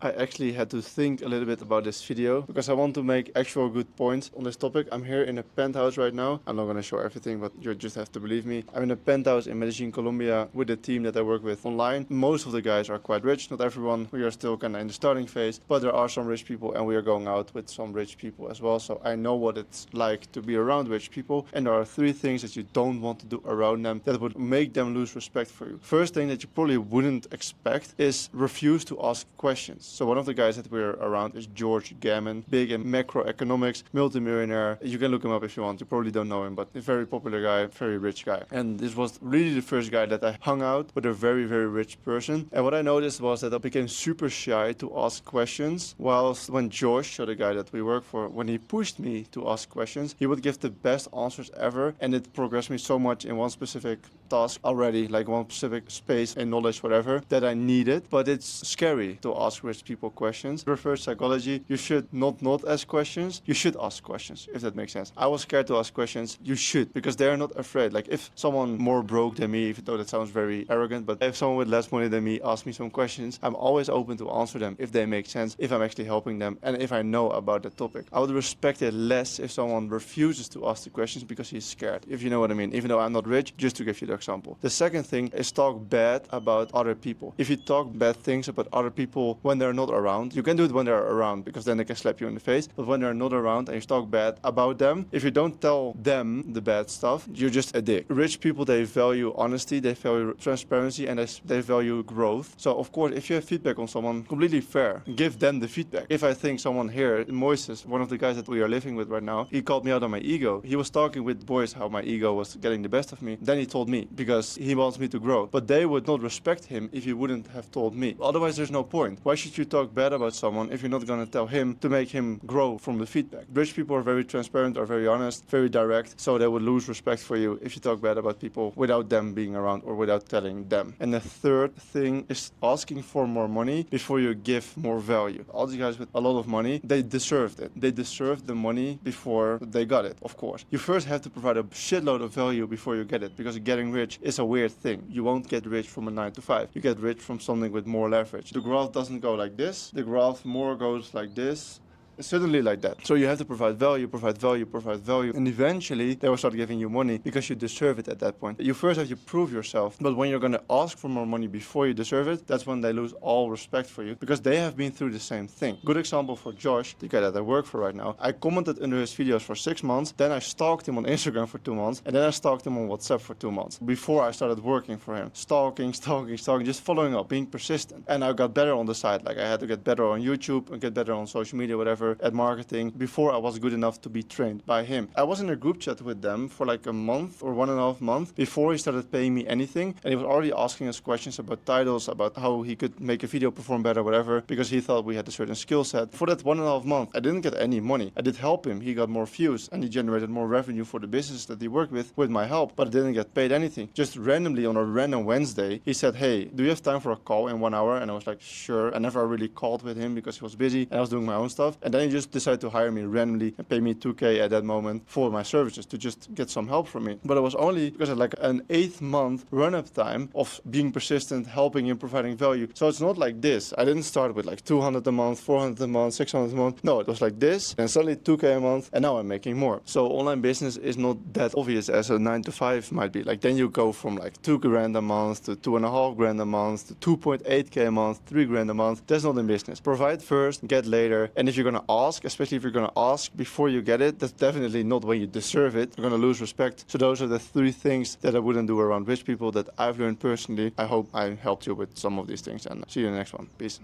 I actually had to think a little bit about this video because I want to make actual good points on this topic. I'm here in a penthouse right now. I'm not going to show everything, but you just have to believe me. I'm in a penthouse in Medellin, Colombia with a team that I work with online. Most of the guys are quite rich, not everyone. We are still kind of in the starting phase, but there are some rich people and we are going out with some rich people as well. So I know what it's like to be around rich people. And there are 3 things that you don't want to do around them that would make them lose respect for you. First thing that you probably wouldn't expect is refuse to ask questions. So one of the guys that we're around is George Gammon, big in macroeconomics, multimillionaire. You can look him up if you want. You probably don't know him, but a very popular guy, very rich guy. And this was really the first guy that I hung out with, a very, very rich person. And what I noticed was that I became super shy to ask questions, whilst when Josh, so the guy that we work for, when he pushed me to ask questions, he would give the best answers ever, and it progressed me so much in one specific task already, like one specific space and knowledge, whatever, that I needed. But it's scary to ask rich people questions. Reverse psychology, you should not ask questions, you should ask questions, if that makes sense. I was scared to ask questions. You should, because they're not afraid. Like if someone more broke than me, even though that sounds very arrogant, but if someone with less money than me asks me some questions, I'm always open to answer them if they make sense, if I'm actually helping them, and if I know about the topic. I would respect it less if someone refuses to ask the questions because he's scared, if you know what I mean, even though I'm not rich, just to give you the example. The second thing is talk bad about other people. If you talk bad things about other people when they're not around, you can do it when they're around because then they can slap you in the face, but when they're not around and you talk bad about them, if you don't tell them the bad stuff, you're just a dick. Rich people, they value honesty, they value transparency, and they value growth. So of course, if you have feedback on someone, completely fair, give them the feedback. If I think someone here, Moises, one of the guys that we are living with right now, he called me out on my ego. He was talking with boys how my ego was getting the best of me. Then he told me because he wants me to grow. But they would not respect him if he wouldn't have told me. Otherwise, there's no point. Why should you talk bad about someone if you're not going to tell him to make him grow from the feedback? Rich people are very transparent, are very honest, very direct, so they would lose respect for you if you talk bad about people without them being around or without telling them. And the third thing is asking for more money before you give more value. All these guys with a lot of money, they deserved it. They deserved the money before they got it, of course. You first have to provide a shitload of value before you get it, because getting rich is a weird thing. You won't get rich from a 9 to 5. You get rich from something with more leverage. The graph doesn't go like this. The graph more goes like this. It's certainly like that. So you have to provide value, provide value, provide value. And eventually they will start giving you money because you deserve it at that point. You first have to prove yourself. But when you're going to ask for more money before you deserve it, that's when they lose all respect for you because they have been through the same thing. Good example for Josh, the guy that I work for right now. I commented under his videos for 6 months. Then I stalked him on Instagram for 2 months. And then I stalked him on WhatsApp for 2 months before I started working for him. Stalking, just following up, being persistent. And I got better on the side. Like I had to get better on YouTube and get better on social media, whatever, at marketing before I was good enough to be trained by him. I was in a group chat with them for like a month or 1.5 months before he started paying me anything, and he was already asking us questions about titles, about how he could make a video perform better, whatever, because he thought we had a certain skill set. For that 1.5 months, I didn't get any money. I did help him. He got more views and he generated more revenue for the business that he worked with my help, but I didn't get paid anything. Just randomly on a random Wednesday, he said, "Hey, do you have time for a call in 1 hour?" And I was like, "Sure." I never really called with him because he was busy and I was doing my own stuff. And then he just decided to hire me randomly and pay me 2K at that moment for my services to just get some help from me. But it was only because of like an 8-month run-up time of being persistent, helping him, providing value. So it's not like this. I didn't start with like 200 a month, 400 a month, 600 a month. No, it was like this, and suddenly 2K a month, and now I'm making more. So online business is not that obvious as a 9 to 5 might be. Like then you go from like 2 grand a month to 2.5 grand a month to 2.8K a month, 3 grand a month. That's not in business. Provide first, get later. And if you're gonna ask, especially if you're gonna ask before you get it, that's definitely not when you deserve it. You're gonna lose respect. So those are the 3 things that I wouldn't do around rich people that I've learned personally. I hope I helped you with some of these things, and see you in the next one. Peace.